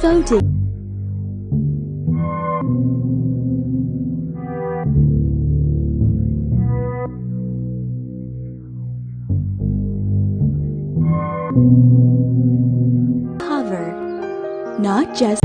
Foldable. Cover. Not just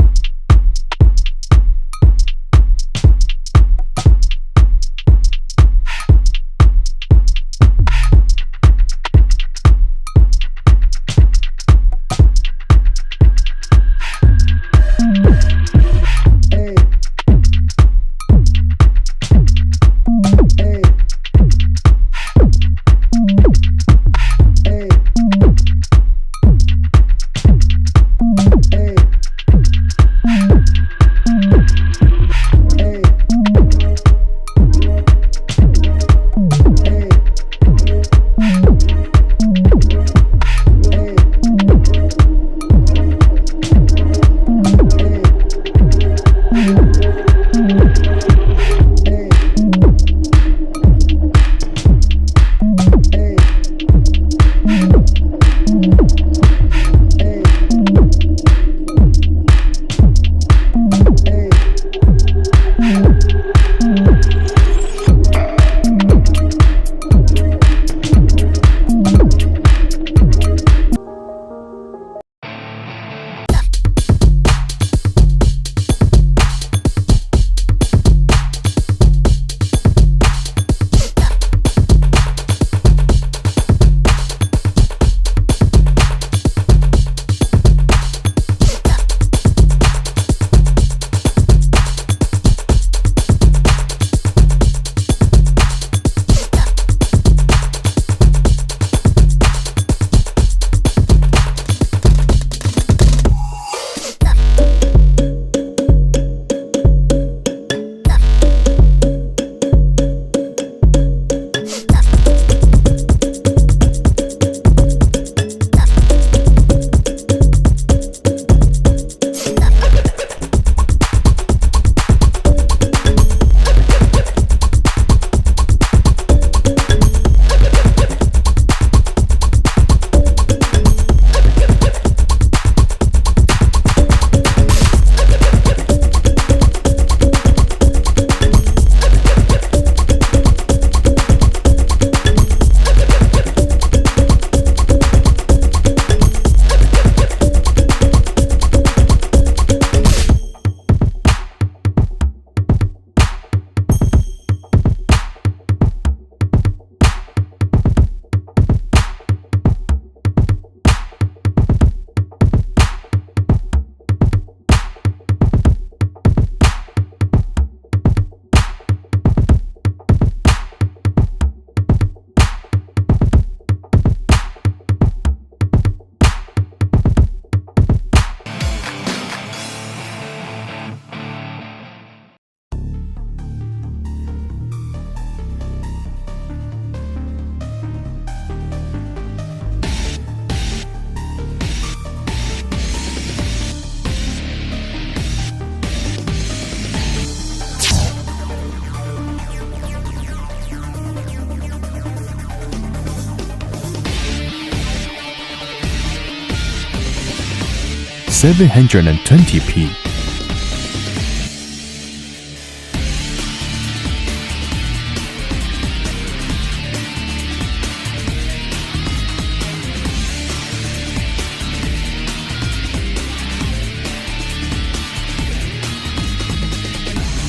$720p.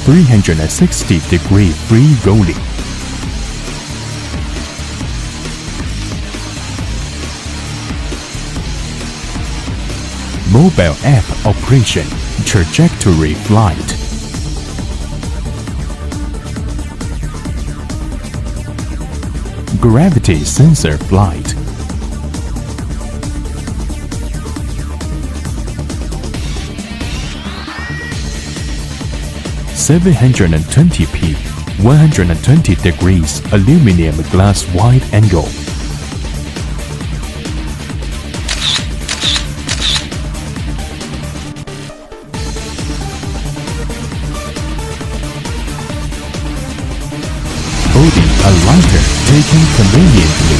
$360-degree free rolling. Mobile app operation, trajectory flight. Gravity sensor flight. $720p, 120 degrees aluminum glass wide angle. Holding a lighter taken conveniently.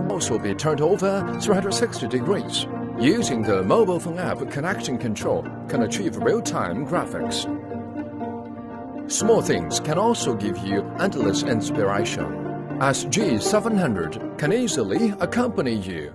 Also be turned over 360 degrees. Using the mobile phone app, Connection Control can achieve real-time graphics. Small things can also give you endless inspiration, as G700 can easily accompany you.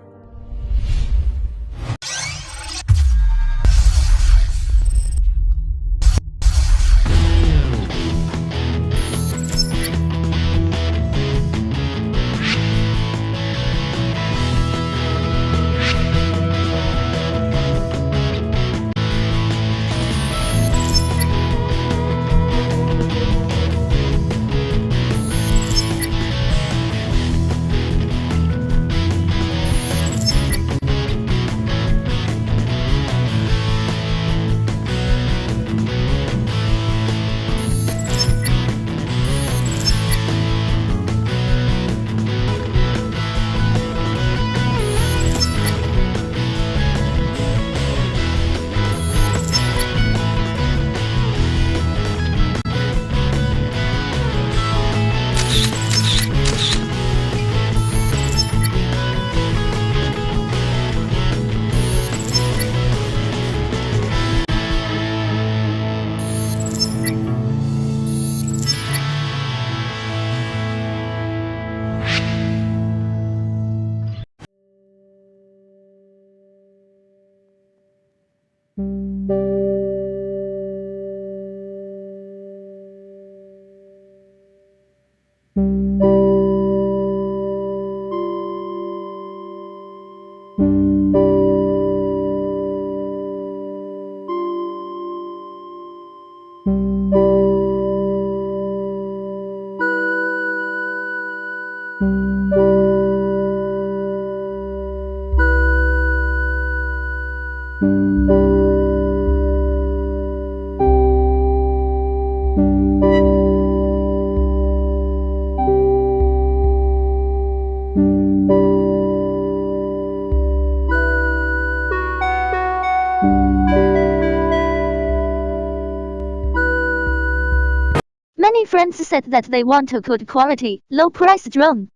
Many friends said that they want a good quality, low price drone.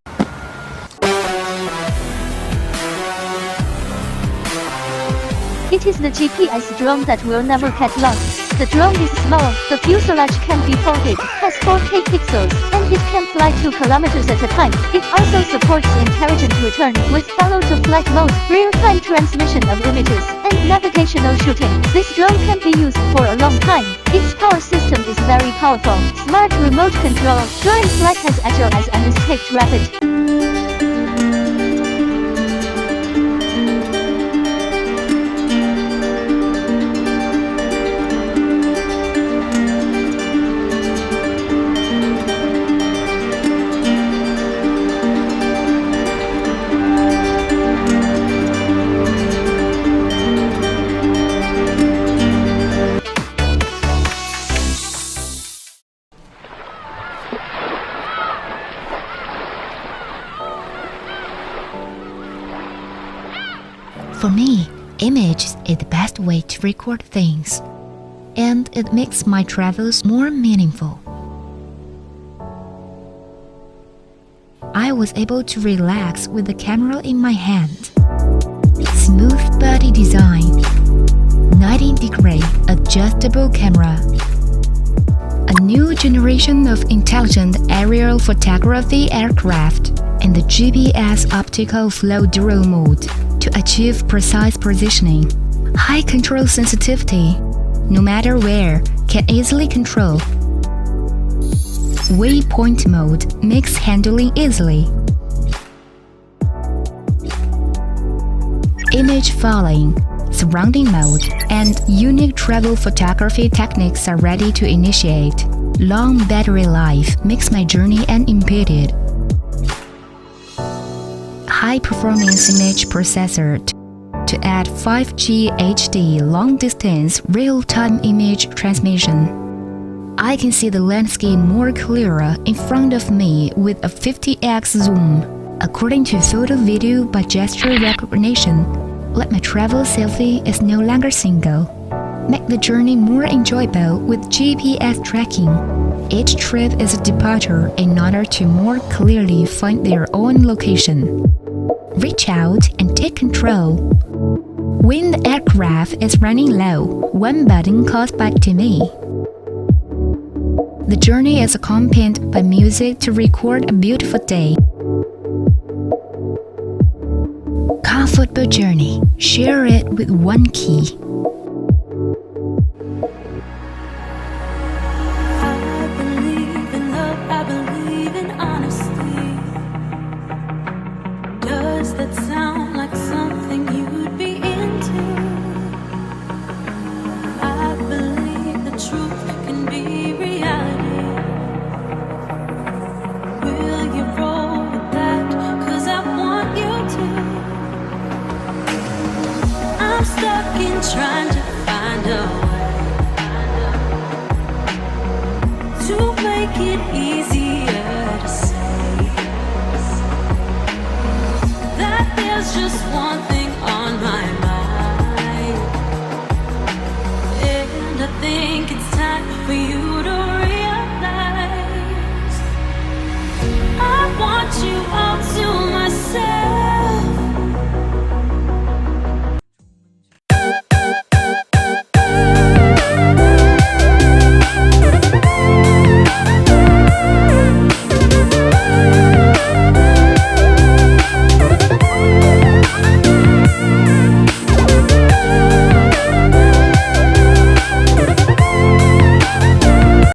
It is the GPS drone that will never get lost. The drone is small, the fuselage can be folded, has 4K pixels, and it can fly 2 kilometers at a time. It also supports intelligent return with follow-to-flight mode, real-time transmission of images, and navigational shooting. This drone can be used for a long time. Its power system is very powerful. Smart remote control. During flight as agile as and escaped rapid. For me, image is the best way to record things, and it makes my travels more meaningful. I was able to relax with the camera in my hand. Smooth body design, 90-degree adjustable camera. A new generation of intelligent aerial photography aircraft and the GPS optical flow dual mode to achieve precise positioning. High control sensitivity, no matter where, can easily control. Waypoint mode makes handling easily. Image falling, surrounding mode, and unique travel photography techniques are ready to initiate. Long battery life makes my journey unimpeded. High-performance image processor to add 5G HD long-distance real-time image transmission. I can see the landscape more clearer in front of me with a 50x zoom. According to photo video by gesture recognition, like my travel selfie is no longer single. Make the journey more enjoyable with GPS tracking. Each trip is a departure in order to more clearly find their own location. Reach out and take control. When the aircraft is running low, one button calls back to me. The journey is accompanied by music to record a beautiful day. Comfortable journey. Share it with one key. Does that sound like something you'd be into? I believe the truth can be reality. Will you roll with that? 'Cause I want you to. I'm stuck in trying to find a way to make it easy